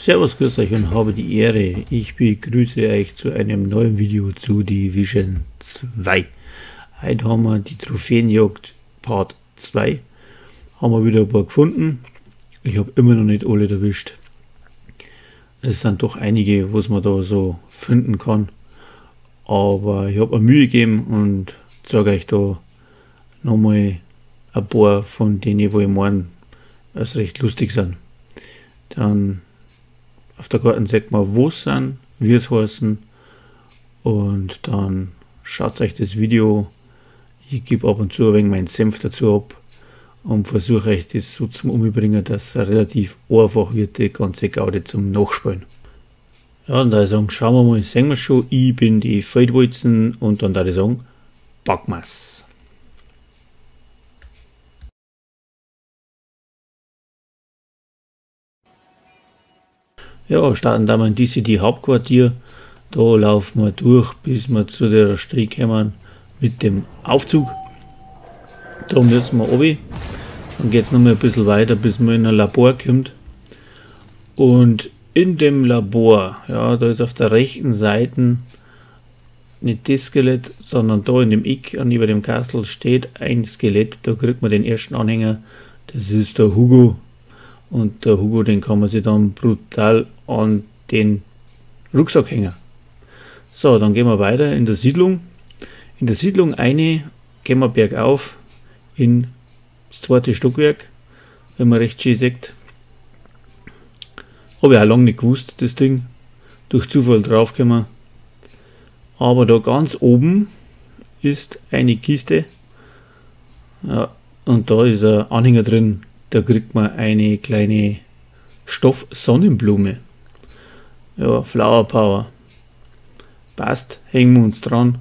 Servus, grüß euch und habe die Ehre. Ich begrüße euch zu einem neuen Video zu Division 2. Heute haben wir die Trophäenjagd Part 2. Haben wir wieder ein paar gefunden. Ich habe immer noch nicht alle erwischt. Es sind doch einige, was man da so finden kann. Aber ich habe mir Mühe gegeben und zeige euch da nochmal ein paar von denen, wo ich meine, dass recht lustig sind. Dann auf der Karte sieht man, wo es sind, wie es heißen, und dann schaut euch das Video. Ich gebe ab und zu ein wenig meinen Senf dazu ab und versuche euch das so zum Umbringen, dass es relativ einfach wird, die ganze Gaude zum Nachspielen. Ja, und da ich sagen, schauen wir mal, sehen wir schon, ich bin die Feldwalzen und dann da ich sagen, packen wir's. Ja, starten da mal in DCD Hauptquartier. Da laufen wir durch, bis wir zu der Strecke kommen mit dem Aufzug. Da müssen wir runter. Dann geht es noch mal ein bisschen weiter, bis man in ein Labor kommt. Und in dem Labor, ja, da ist auf der rechten Seite nicht das Skelett, sondern da in dem Eck neben dem Kastel steht ein Skelett. Da kriegt man den ersten Anhänger. Das ist der Hugo. Und der Hugo, den kann man sich dann brutal an den Rucksack hängen. So, dann gehen wir weiter in der Siedlung. In der Siedlung gehen wir bergauf in das zweite Stockwerk, wenn man recht schön sieht. Habe ich auch lange nicht gewusst, das Ding. Durch Zufall draufgekommen. Aber da ganz oben ist eine Kiste. Ja, und da ist ein Anhänger drin. Da kriegt man eine kleine Stoff-Sonnenblume. Ja, Flower Power. Passt, hängen wir uns dran.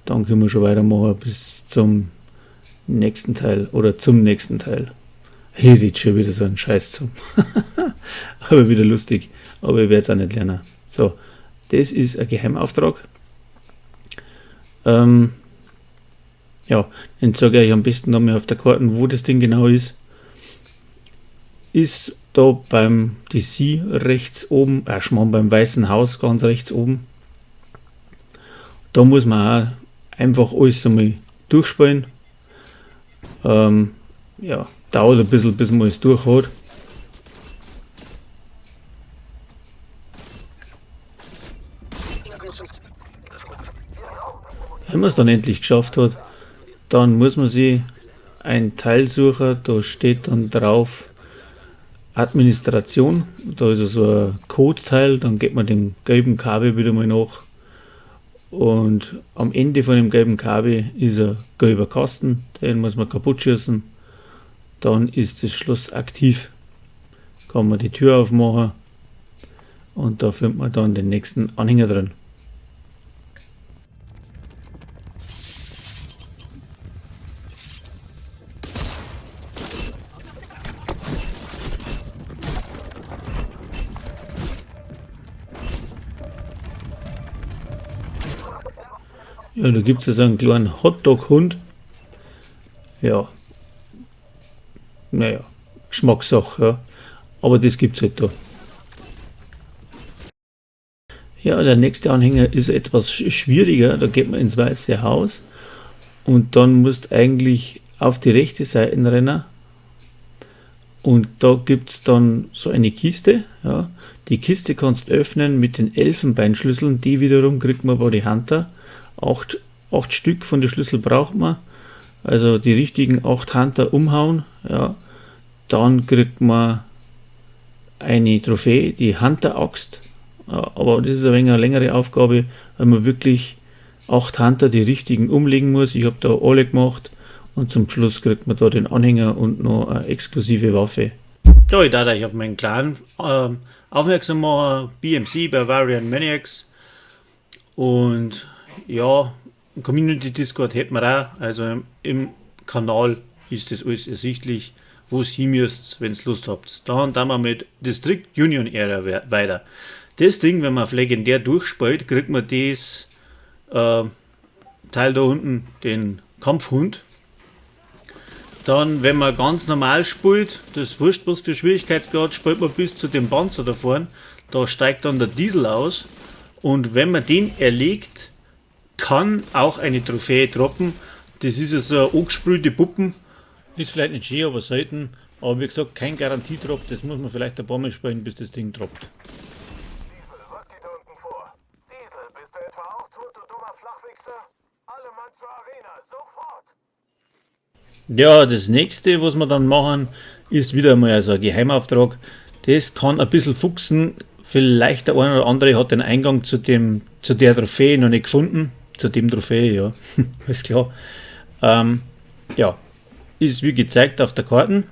Dann können wir schon weitermachen bis zum nächsten Teil oder zum nächsten Teil. Hier redet schon wieder so ein Scheiß zum. Aber wieder lustig. Aber ich werde es auch nicht lernen. So, das ist ein Geheimauftrag. Ja, dann sage ich euch am besten nochmal auf der Karte, wo das Ding genau ist. Ist da beim DC rechts oben, schon beim Weißen Haus ganz rechts oben. Da muss man auch einfach alles einmal durchspielen. Ja, dauert ein bisschen, bis man es durch hat. Wenn man es dann endlich geschafft hat, dann muss man sich ein Teil suchen, da steht dann drauf Administration, da ist so ein Code-Teil, dann geht man dem gelben Kabel wieder mal nach und am Ende von dem gelben Kabel ist ein gelber Kasten, den muss man kaputt schießen, dann ist das Schloss aktiv, kann man die Tür aufmachen und da findet man dann den nächsten Anhänger drin. Ja, da gibt es einen kleinen Hotdog-Hund. Ja, naja, Geschmackssache, ja. Aber das gibt es halt da. Ja, der nächste Anhänger ist etwas schwieriger. Da geht man ins Weiße Haus und dann musst eigentlich auf die rechte Seite rennen. Und da gibt es dann so eine Kiste. Ja. Die Kiste kannst du öffnen mit den Elfenbeinschlüsseln. Die wiederum kriegt man bei die Hunter. 8 Stück von den Schlüssel braucht man, also die richtigen 8 Hunter umhauen, ja, dann kriegt man eine Trophäe, die Hunter-Axt, ja, aber das ist ein wenig eine längere Aufgabe, weil man wirklich 8 Hunter die richtigen umlegen muss. Ich habe da alle gemacht und zum Schluss kriegt man da den Anhänger und noch eine exklusive Waffe. Da, ich darf euch auf meinen Clan aufmerksam machen, BMC, Bavarian Maniacs, und ja, im Community Discord hätten wir auch, also im Kanal ist das alles ersichtlich, wo es hin müsst, wenn ihr Lust habt. Dann wir mit District Union Area weiter. Das Ding, wenn man auf legendär durchspielt, kriegt man das Teil da unten, den Kampfhund. Dann, wenn man ganz normal spielt, das ist wurscht was für Schwierigkeitsgrad, spielt man bis zu dem Panzer da vorne. Da steigt dann der Diesel aus. Und wenn man den erlegt, kann auch eine Trophäe droppen. Das ist ja so eine angesprühte Puppen. Ist vielleicht nicht schön, aber selten. Aber wie gesagt, kein Garantiedrop. Das muss man vielleicht ein paar Mal spielen, bis das Ding droppt. Diesel, was geht da unten vor? Diesel, bist du etwa auch tot, du dummer Flachwichser? Alle Mann zur Arena, sofort! Ja, das nächste, was wir dann machen, ist wieder mal so ein Geheimauftrag. Das kann ein bisschen fuchsen. Vielleicht der eine oder andere hat den Eingang zu der Trophäe noch nicht gefunden. Zu dem Trophäe, ja. Ist klar. Ja, ist wie gezeigt auf der Karte.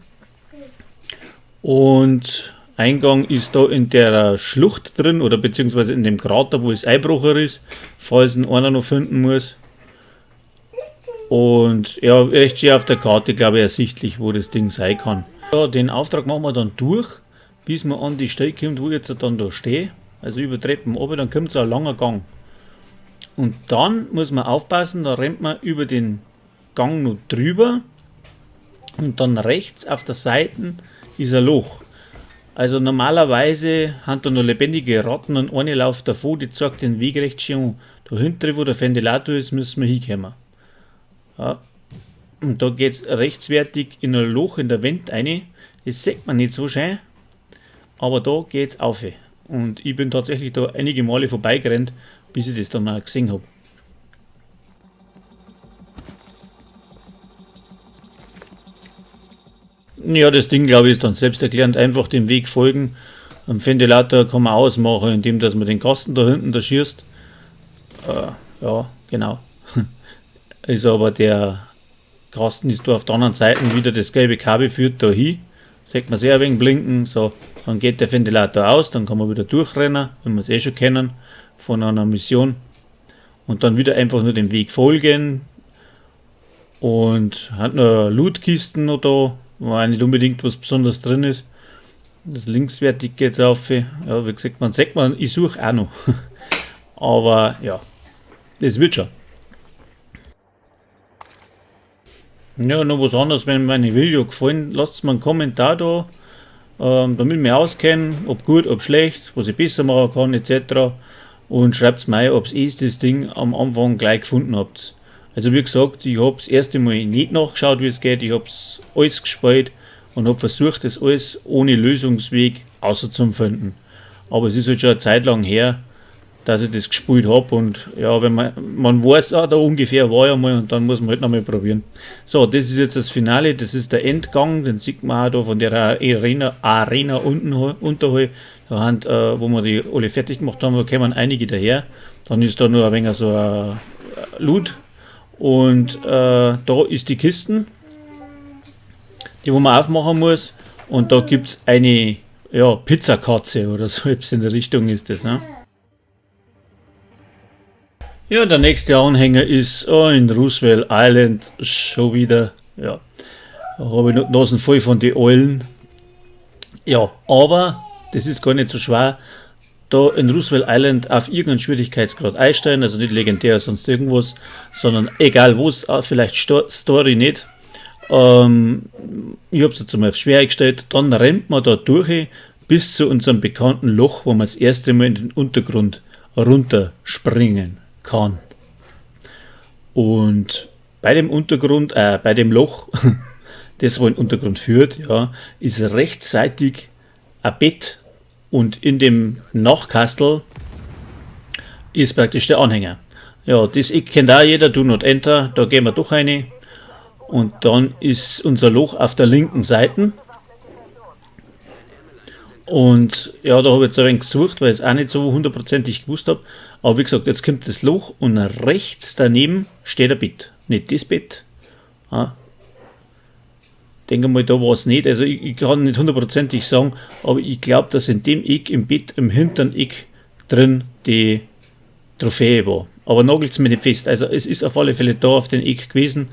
Und Eingang ist da in der Schlucht drin oder beziehungsweise in dem Krater, wo es Einbrucher ist, falls ihn einer noch finden muss. Und ja, recht schön auf der Karte, glaube ich, ersichtlich, wo das Ding sein kann. Ja, den Auftrag machen wir dann durch, bis man an die Stelle kommt, wo ich jetzt dann da stehe. Also über Treppen runter, dann kommt so ein langer Gang. Und dann muss man aufpassen, da rennt man über den Gang noch drüber. Und dann rechts auf der Seite ist ein Loch. Also normalerweise haben da noch lebendige Ratten und eine läuft davor, die zeigt den Weg recht schön. Da hinten, wo der Ventilator ist, müssen wir hinkommen. Ja. Und da geht es rechtswertig in ein Loch in der Wand rein. Das sieht man nicht so schön, aber da geht es auf. Und ich bin tatsächlich da einige Male vorbeigerannt, bis ich das dann mal gesehen habe. Ja, das Ding, glaube ich, ist dann selbsterklärend. Einfach dem Weg folgen. Am Ventilator kann man ausmachen, indem dass man den Kasten da hinten da schießt. Ja, genau. Also aber der Kasten ist da auf der anderen Seite wieder, das gelbe Kabel führt da hin. Sieht man sehr ein wenig blinken. So, dann geht der Ventilator aus, dann kann man wieder durchrennen, wenn wir es eh schon kennen, von einer Mission. Und dann wieder einfach nur dem Weg folgen. Und hat noch Lootkisten noch da, wo auch nicht unbedingt was Besonderes drin ist. Das linkswertig geht es auf. Ja, wie gesagt, man sagt man, ich suche auch noch. Aber ja, das wird schon. Ja, noch was anderes, wenn meine Video gefallen, lasst mir einen Kommentar da, damit ich mich auskenne, ob gut, ob schlecht, was ich besser machen kann, etc. Und schreibt mir ein, ob ihr das Ding am Anfang gleich gefunden habt. Also wie gesagt, ich habe das erste Mal nicht nachgeschaut, wie es geht, ich habe es alles gespielt und habe versucht, das alles ohne Lösungsweg auszufinden. Aber es ist halt schon eine Zeit lang her, dass ich das gespielt habe und ja, wenn man weiß, da ungefähr war ja mal und dann muss man halt nochmal probieren. So, das ist jetzt das Finale, das ist der Endgang, den sieht man auch da von der Arena unten unterhalb, da haben, wo wir die alle fertig gemacht haben, da kommen einige daher, dann ist da nur ein wenig so ein Loot und da ist die Kisten, die wo man aufmachen muss und da gibt es eine Pizzakatze oder so, in der Richtung ist das, ne? Ja, der nächste Anhänger ist in Roosevelt Island schon wieder. Ja, da habe ich noch die Nasen voll von den Eulen. Ja, aber das ist gar nicht so schwer. Da in Roosevelt Island auf irgendeinen Schwierigkeitsgrad einstellen, also nicht legendär, sonst irgendwas, sondern egal wo es, vielleicht Story nicht. Ich habe es jetzt mal auf schwer eingestellt. Dann rennt man da durch bis zu unserem bekannten Loch, wo man das erste Mal in den Untergrund runterspringen kann. Und bei dem Untergrund, bei dem Loch, das wo in den Untergrund führt, ja, ist rechtsseitig ein Bett und in dem Nachkastel ist praktisch der Anhänger. Ja, das kennt auch jeder, Do Not Enter, da gehen wir durch rein und dann ist unser Loch auf der linken Seite. Und ja, da habe ich jetzt ein wenig gesucht, weil ich es auch nicht so hundertprozentig gewusst habe. Aber wie gesagt, jetzt kommt das Loch und rechts daneben steht ein Bett. Nicht das Bett. Ja. Denke mal, da war es nicht. Also ich kann nicht hundertprozentig sagen, aber ich glaube, dass in dem Eck im Bett, im hinteren Eck drin die Trophäe war. Aber nagelt es mir nicht fest. Also es ist auf alle Fälle da auf den Eck gewesen.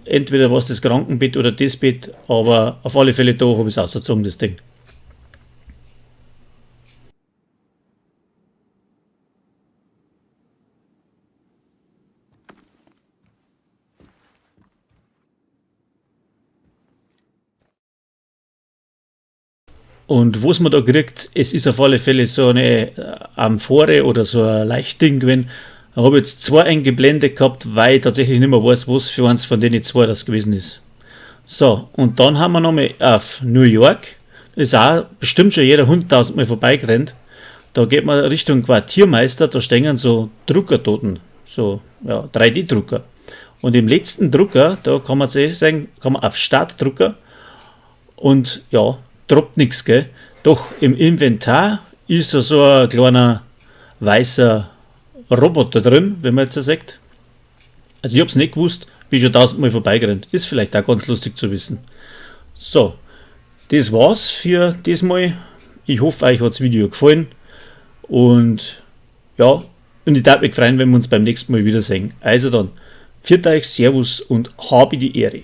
Entweder war es das Krankenbett oder das Bett, aber auf alle Fälle da habe ich es ausgezogen, das Ding. Und was man da kriegt, es ist auf alle Fälle so eine Amphore oder so ein Leichtding gewesen. Ich habe jetzt 2 eingeblendet gehabt, weil ich tatsächlich nicht mehr weiß, was für eins von denen 2 das gewesen ist. So, und dann haben wir nochmal auf New York. Das ist auch bestimmt schon jeder 100.000 Mal vorbeigerannt. Da geht man Richtung Quartiermeister, da stehen so Druckertoten, so 3D-Drucker. Und im letzten Drucker, da kann man sagen, kann man auf Startdrucker und ja, droppt nichts, gell. Doch im Inventar ist so ein kleiner weißer Roboter drin, wenn man jetzt so sagt. Also ich habe es nicht gewusst, bin schon 1000-mal vorbeigerannt. Ist vielleicht auch ganz lustig zu wissen. So, das war's für diesmal. Ich hoffe, euch hat das Video gefallen. Und ja, und ich darf mich freuen, wenn wir uns beim nächsten Mal wiedersehen. Also dann, pfiat euch, Servus und habe die Ehre.